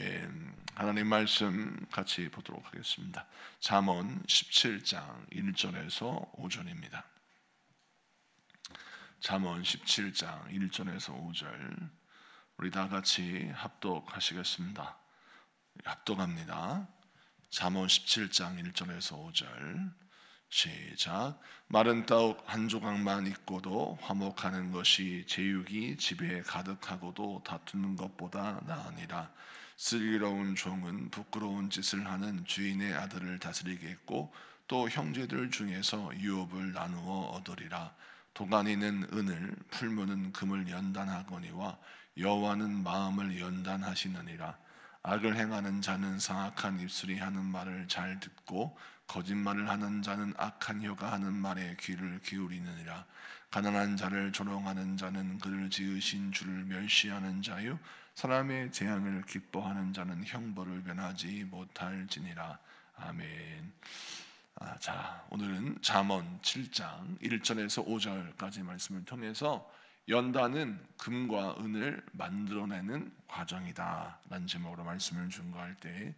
아멘. 하나님 말씀 같이 보도록 하겠습니다. 잠언 17장 1절에서 5절입니다. 잠언 17장 1절에서 5절 우리 다 같이 합독하시겠습니다. 합독합니다. 잠언 17장 1절에서 5절 시작. 마른 떡 한 조각만 있고도 화목하는 것이 제육이 집에 가득하고도 다투는 것보다 나으니라. 슬기로운 종은 부끄러운 짓을 하는 주인의 아들을 다스리겠고 또 형제들 중에서 유업을 나누어 얻으리라. 도가니는 은을 풀무는 금을 연단하거니와 여호와는 마음을 연단하시느니라. 악을 행하는 자는 상악한 입술이 하는 말을 잘 듣고 거짓말을 하는 자는 악한 혀가 하는 말에 귀를 기울이느니라. 가난한 자를 조롱하는 자는 그를 지으신 주를 멸시하는 자요 사람의 재앙을 기뻐하는 자는 형벌을 면하지 못할지니라. 아멘. 자, 오늘은 잠언 7장 1절에서 5절까지 말씀을 통해서 연단은 금과 은을 만들어내는 과정이다 라는 제목으로 말씀을 준거할 때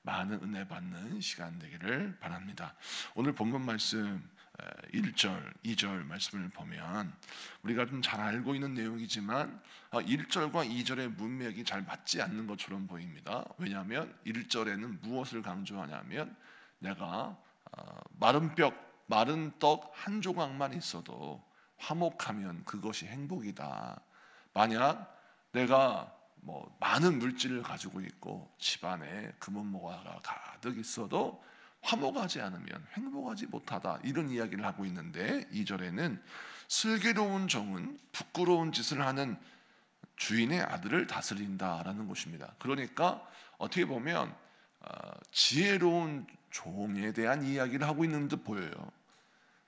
많은 은혜 받는 시간 되기를 바랍니다. 오늘 본문 말씀 1절, 2절 말씀을 보면 우리가 좀 잘 알고 있는 내용이지만 1절과 2절의 문맥이 잘 맞지 않는 것처럼 보입니다. 왜냐하면 1절에는 무엇을 강조하냐면 내가 마른 떡 한 조각만 있어도 화목하면 그것이 행복이다. 만약 내가 많은 물질을 가지고 있고 집안에 금은모가가 가득 있어도 화목하지 않으면 행복하지 못하다, 이런 이야기를 하고 있는데 2절에는 슬기로운 종은 부끄러운 짓을 하는 주인의 아들을 다스린다라는 것입니다. 그러니까 어떻게 보면 지혜로운 종에 대한 이야기를 하고 있는 듯 보여요.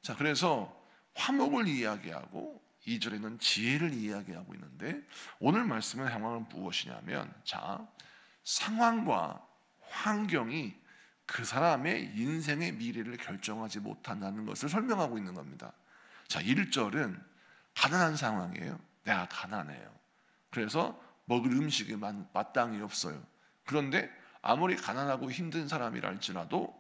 자, 그래서 화목을 이야기하고 2절에는 지혜를 이야기하고 있는데 오늘 말씀의 상황은 무엇이냐면, 자, 상황과 환경이 그 사람의 인생의 미래를 결정하지 못한다는 것을 설명하고 있는 겁니다. 자, 1절은 가난한 상황이에요. 내가 가난해요. 그래서 먹을 음식이 마땅히 없어요. 그런데 아무리 가난하고 힘든 사람이라 할지라도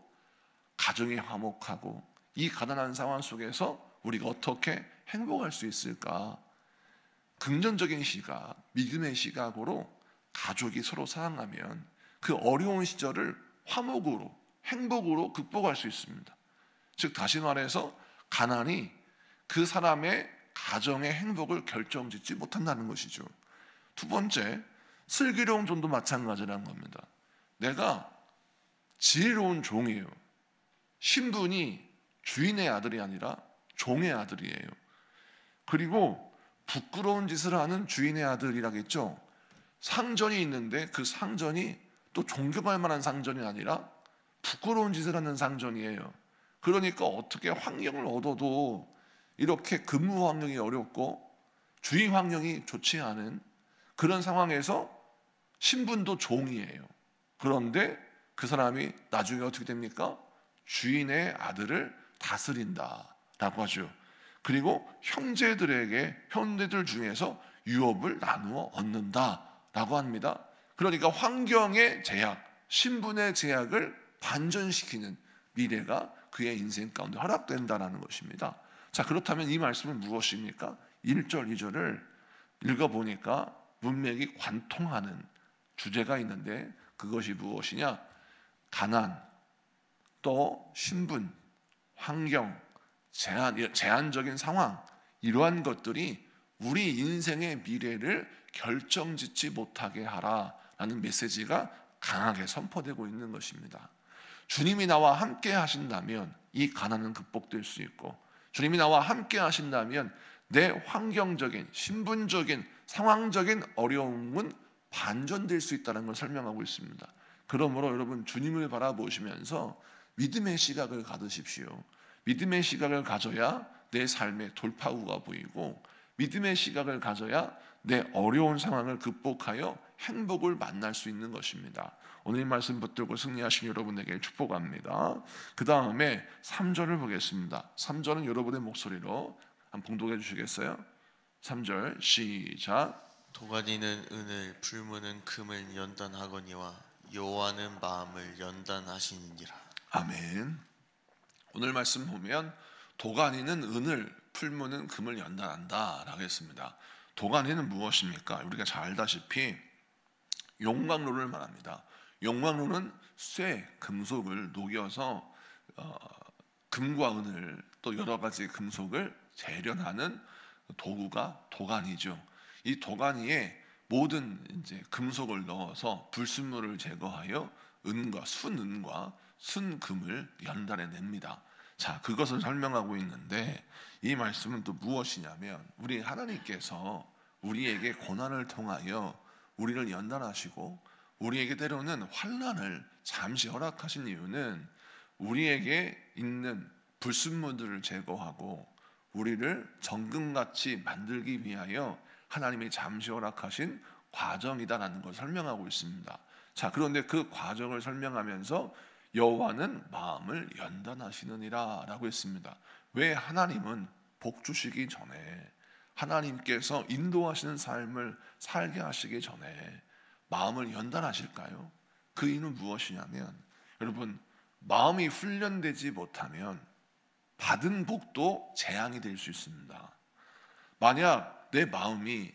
가정이 화목하고 이 가난한 상황 속에서 우리가 어떻게 행복할 수 있을까? 긍정적인 시각, 믿음의 시각으로 가족이 서로 사랑하면 그 어려운 시절을 화목으로, 행복으로 극복할 수 있습니다. 즉 다시 말해서 가난이 그 사람의 가정의 행복을 결정짓지 못한다는 것이죠. 두 번째, 슬기로운 종도 마찬가지라는 겁니다. 내가 지혜로운 종이에요. 신분이 주인의 아들이 아니라 종의 아들이에요. 그리고 부끄러운 짓을 하는 주인의 아들이라겠죠. 상전이 있는데 그 상전이 또 존경할 만한 상전이 아니라 부끄러운 짓을 하는 상전이에요. 그러니까 어떻게 환경을 얻어도 이렇게 근무 환경이 어렵고 주의 환경이 좋지 않은 그런 상황에서 신분도 종이에요. 그런데 그 사람이 나중에 어떻게 됩니까? 주인의 아들을 다스린다라고 하죠. 그리고 형제들 중에서 유업을 나누어 얻는다라고 합니다. 그러니까 환경의 제약, 신분의 제약을 반전시키는 미래가 그의 인생 가운데 허락된다라는 것입니다. 자, 그렇다면 이 말씀은 무엇입니까? 1절, 2절을 읽어보니까 문맥이 관통하는 주제가 있는데 그것이 무엇이냐? 가난, 또 신분, 환경, 제한적인 상황, 이러한 것들이 우리 인생의 미래를 결정짓지 못하게 하라라는 메시지가 강하게 선포되고 있는 것입니다. 주님이 나와 함께 하신다면 이 가난은 극복될 수 있고, 주님이 나와 함께 하신다면 내 환경적인, 신분적인, 상황적인 어려움은 반전될 수 있다는 걸 설명하고 있습니다. 그러므로 여러분, 주님을 바라보시면서 믿음의 시각을 가지십시오. 믿음의 시각을 가져야 내 삶의 돌파구가 보이고, 믿음의 시각을 가져야 내 어려운 상황을 극복하여 행복을 만날 수 있는 것입니다. 오늘 이 말씀 붙들고 승리하신 여러분에게 축복합니다. 그 다음에 3절을 보겠습니다. 3절은 여러분의 목소리로 한번 봉독해 주시겠어요? 3절 시작. 도가니는 은을, 풀무는 금을 연단하거니와 여호와는 마음을 연단하시니라. 아멘. 오늘 말씀 보면 도가니는 은을, 풀무는 금을 연단한다 라고 했습니다. 도가니는 무엇입니까? 우리가 잘 알다시피 용광로를 말합니다. 용광로는 쇠, 금속을 녹여서 금과 은을 또 여러 가지 금속을 재련하는 도구가 도가니죠. 이 도가니에 모든 이제 금속을 넣어서 불순물을 제거하여 은과 순은과 순금을 연단해 냅니다. 자, 그것을 설명하고 있는데 이 말씀은 또 무엇이냐면 우리 하나님께서 우리에게 고난을 통하여 우리를 연단하시고 우리에게 때로는 환난을 잠시 허락하신 이유는 우리에게 있는 불순물들을 제거하고 우리를 정금같이 만들기 위하여 하나님이 잠시 허락하신 과정이다라는 걸 설명하고 있습니다. 자, 그런데 그 과정을 설명하면서 여호와는 마음을 연단하시느니라 라고 했습니다. 왜 하나님은 복 주시기 전에 하나님께서 인도하시는 삶을 살게 하시기 전에 마음을 연단하실까요? 그 이유는 무엇이냐면 여러분, 마음이 훈련되지 못하면 받은 복도 재앙이 될 수 있습니다. 만약 내 마음이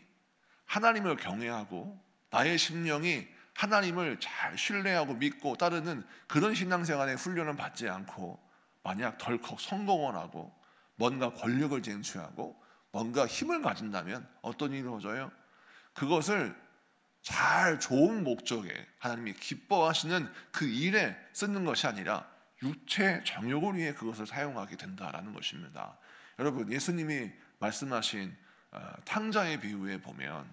하나님을 경외하고 나의 심령이 하나님을 잘 신뢰하고 믿고 따르는 그런 신앙생활의 훈련을 받지 않고 만약 덜컥 성공을 하고 뭔가 권력을 쟁취하고 뭔가 힘을 가진다면 어떤 일이 이루어져요? 그것을 잘 좋은 목적에 하나님이 기뻐하시는 그 일에 쓰는 것이 아니라 육체 정욕을 위해 그것을 사용하게 된다라는 것입니다. 여러분, 예수님이 말씀하신 탕자의 비유에 보면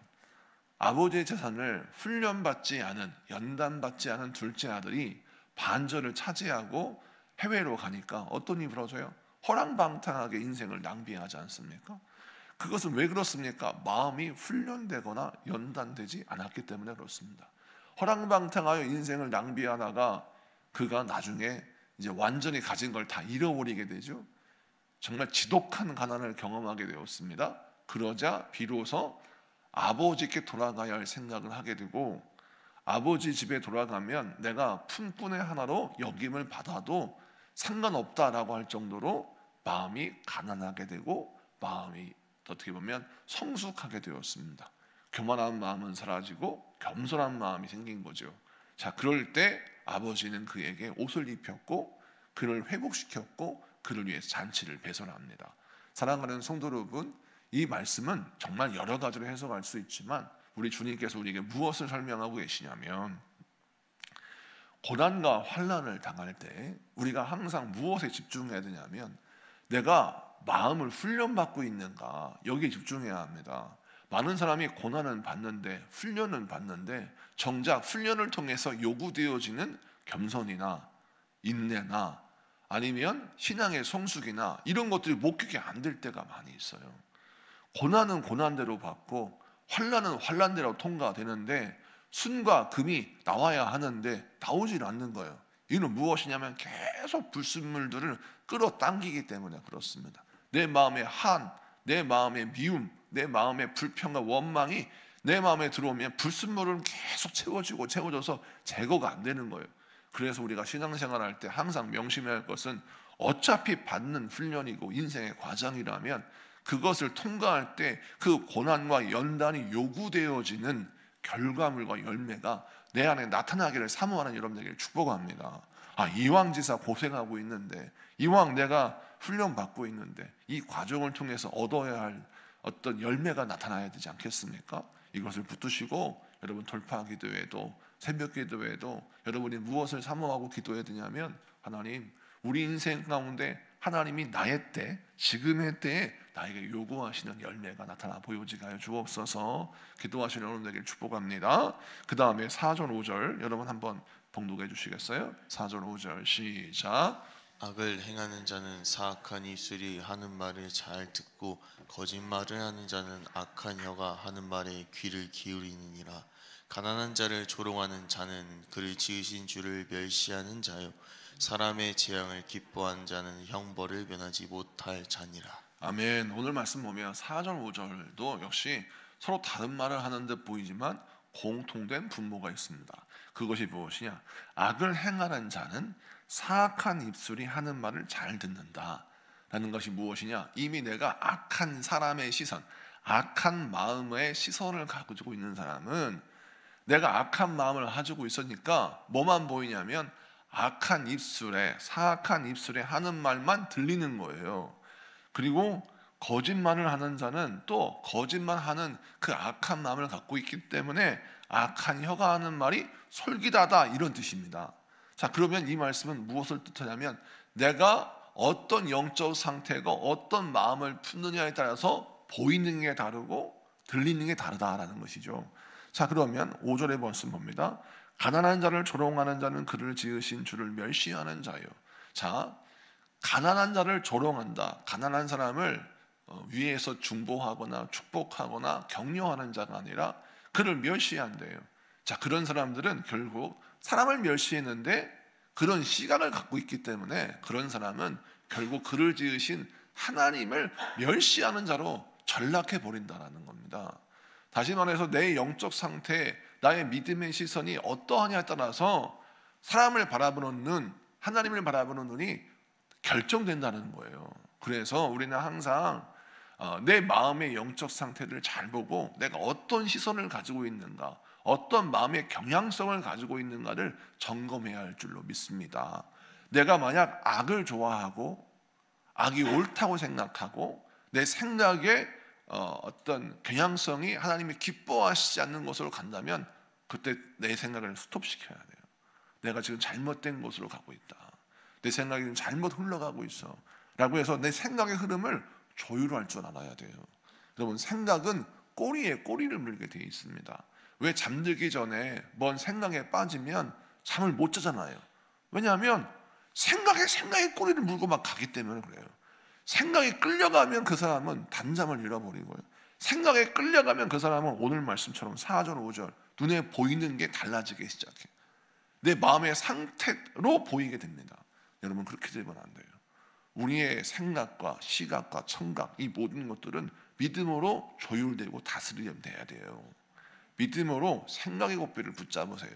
아버지의 재산을 훈련받지 않은 연단받지 않은 둘째 아들이 반절을 차지하고 해외로 가니까 어떤 일이 벌어져요? 허랑방탕하게 인생을 낭비하지 않습니까? 그것은 왜 그렇습니까? 마음이 훈련되거나 연단되지 않았기 때문에 그렇습니다. 허랑방탕하여 인생을 낭비하다가 그가 나중에 이제 완전히 가진 걸 다 잃어버리게 되죠. 정말 지독한 가난을 경험하게 되었습니다. 그러자 비로소 아버지께 돌아가야 할 생각을 하게 되고 아버지 집에 돌아가면 내가 품꾼의 하나로 역임을 받아도 상관없다라고 할 정도로 마음이 가난하게 되고 마음이 어떻게 보면 성숙하게 되었습니다. 교만한 마음은 사라지고 겸손한 마음이 생긴 거죠. 자, 그럴 때 아버지는 그에게 옷을 입혔고 그를 회복시켰고 그를 위해서 잔치를 배설합니다. 사랑하는 성도 여러분, 이 말씀은 정말 여러 가지로 해석할 수 있지만 우리 주님께서 우리에게 무엇을 설명하고 계시냐면 고난과 환난을 당할 때 우리가 항상 무엇에 집중해야 되냐면 내가 마음을 훈련받고 있는가 여기에 집중해야 합니다. 많은 사람이 고난은 받는데 훈련은 받는데 정작 훈련을 통해서 요구되어지는 겸손이나 인내나 아니면 신앙의 성숙이나 이런 것들이 목격이 안 될 때가 많이 있어요. 고난은 고난대로 받고 환난은 환난대로 통과되는데 순과 금이 나와야 하는데 나오질 않는 거예요. 이는 무엇이냐면 계속 불순물들을 끌어당기기 때문에 그렇습니다. 내 마음의 한, 내 마음의 미움, 내 마음의 불평과 원망이 내 마음에 들어오면 불순물은 계속 채워져서 제거가 안 되는 거예요. 그래서 우리가 신앙생활할 때 항상 명심해야 할 것은 어차피 받는 훈련이고 인생의 과정이라면 그것을 통과할 때 그 고난과 연단이 요구되어지는 결과물과 열매가 내 안에 나타나기를 사모하는 여러분에게 축복합니다. 이왕지사 고생하고 있는데 이왕 내가 훈련받고 있는데 이 과정을 통해서 얻어야 할 어떤 열매가 나타나야 되지 않겠습니까? 이것을 붙드시고 여러분 돌파 기도에도 새벽 기도에도 여러분이 무엇을 사모하고 기도해야 되냐면 하나님, 우리 인생 가운데 하나님이 나의 때, 지금의 때에 나에게 요구하시는 열매가 나타나 보여지게 하여 주옵소서. 기도하시는 여러분에게 축복합니다. 그 다음에 4절 5절 여러분 한번 봉독해 주시겠어요? 4절 5절 시작. 악을 행하는 자는 사악한 입술이 하는 말을 잘 듣고 거짓말을 하는 자는 악한 혀가 하는 말에 귀를 기울이느니라. 가난한 자를 조롱하는 자는 그를 지으신 주를 멸시하는 자요 사람의 재앙을 기뻐하는 자는 형벌을 면하지 못할 자니라. 아멘. 오늘 말씀 보면 4절 5절도 역시 서로 다른 말을 하는 듯 보이지만 공통된 분모가 있습니다. 그것이 무엇이냐? 악을 행하는 자는 사악한 입술이 하는 말을 잘 듣는다 라는 것이 무엇이냐? 이미 내가 악한 사람의 시선, 악한 마음의 시선을 가지고 있는 사람은, 내가 악한 마음을 가지고 있으니까 뭐만 보이냐면 악한 입술에, 사악한 입술에 하는 말만 들리는 거예요. 그리고 거짓말을 하는 자는 또 거짓말하는 그 악한 마음을 갖고 있기 때문에 악한 혀가 하는 말이 솔깃하다, 이런 뜻입니다. 자, 그러면 이 말씀은 무엇을 뜻하냐면 내가 어떤 영적 상태가 어떤 마음을 품느냐에 따라서 보이는 게 다르고 들리는 게 다르다라는 것이죠. 자, 그러면 5절의 말씀 봅니다. 가난한 자를 조롱하는 자는 그를 지으신 주를 멸시하는 자요. 자, 가난한 자를 조롱한다. 가난한 사람을 위에서 중보하거나 축복하거나 격려하는 자가 아니라 그를 멸시한대요. 자, 그런 사람들은 결국 사람을 멸시했는데 그런 시각을 갖고 있기 때문에 그런 사람은 결국 그를 지으신 하나님을 멸시하는 자로 전락해 버린다라는 겁니다. 다시 말해서 내 영적 상태, 나의 믿음의 시선이 어떠하냐에 따라서 사람을 바라보는 눈, 하나님을 바라보는 눈이 결정된다는 거예요. 그래서 우리는 항상 내 마음의 영적 상태를 잘 보고 내가 어떤 시선을 가지고 있는가, 어떤 마음의 경향성을 가지고 있는가를 점검해야 할 줄로 믿습니다. 내가 만약 악을 좋아하고 악이 옳다고 생각하고 내 생각에 어떤 경향성이 하나님이 기뻐하시지 않는 것으로 간다면 그때 내 생각을 스톱시켜야 돼요. 내가 지금 잘못된 곳으로 가고 있다, 내 생각이 지금 잘못 흘러가고 있어 라고 해서 내 생각의 흐름을 조율할 줄 알아야 돼요. 여러분, 생각은 꼬리에 꼬리를 물게 되어 있습니다. 왜 잠들기 전에 뭔 생각에 빠지면 잠을 못 자잖아요. 왜냐하면 생각에 꼬리를 물고 막 가기 때문에 그래요. 생각에 끌려가면 그 사람은 단잠을 잃어버리고요, 생각에 끌려가면 그 사람은 오늘 말씀처럼 4절 5절 눈에 보이는 게 달라지기 시작해요. 내 마음의 상태로 보이게 됩니다. 여러분, 그렇게 되면 안 돼요. 우리의 생각과 시각과 청각, 이 모든 것들은 믿음으로 조율되고 다스려야 돼요. 믿음으로 생각의 고삐를 붙잡으세요.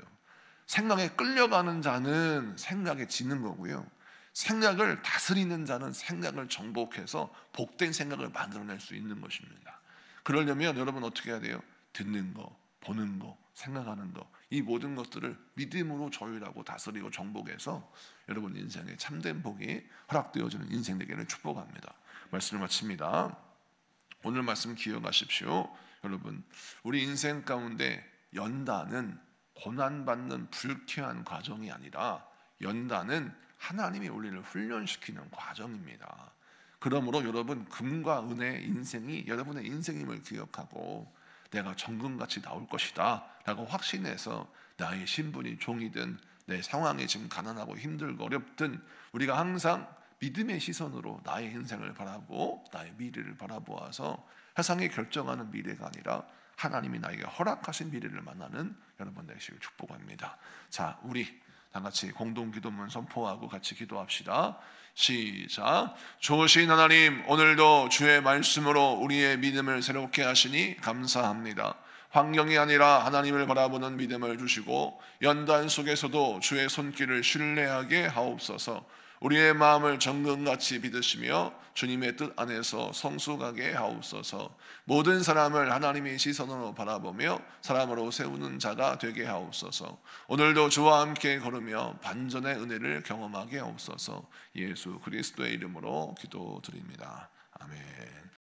생각에 끌려가는 자는 생각에 지는 거고요, 생각을 다스리는 자는 생각을 정복해서 복된 생각을 만들어낼 수 있는 것입니다. 그러려면 여러분 어떻게 해야 돼요? 듣는 거, 보는 거, 생각하는 거, 이 모든 것들을 믿음으로 조율하고 다스리고 정복해서 여러분 인생에 참된 복이 허락되어지는 인생 되기를 축복합니다. 말씀을 마칩니다. 오늘 말씀 기억하십시오. 여러분, 우리 인생 가운데 연단은 고난받는 불쾌한 과정이 아니라 연단은 하나님이 우리를 훈련시키는 과정입니다. 그러므로 여러분, 금과 은혜의 인생이 여러분의 인생임을 기억하고 내가 정금같이 나올 것이다 라고 확신해서 나의 신분이 종이든 내 상황이 지금 가난하고 힘들고 어렵든 우리가 항상 믿음의 시선으로 나의 인생을 바라보고 나의 미래를 바라보아서 세상이 결정하는 미래가 아니라 하나님이 나에게 허락하신 미래를 만나는 여러분 되시길 축복합니다. 자, 우리 다 같이 공동 기도문 선포하고 같이 기도합시다. 시작. 좋으신 하나님, 오늘도 주의 말씀으로 우리의 믿음을 새롭게 하시니 감사합니다. 환경이 아니라 하나님을 바라보는 믿음을 주시고 연단 속에서도 주의 손길을 신뢰하게 하옵소서. 우리의 마음을 정금같이 믿으시며 주님의 뜻 안에서 성숙하게 하옵소서. 모든 사람을 하나님의 시선으로 바라보며 사람으로 세우는 자가 되게 하옵소서. 오늘도 주와 함께 걸으며 반전의 은혜를 경험하게 하옵소서. 예수 그리스도의 이름으로 기도드립니다. 아멘.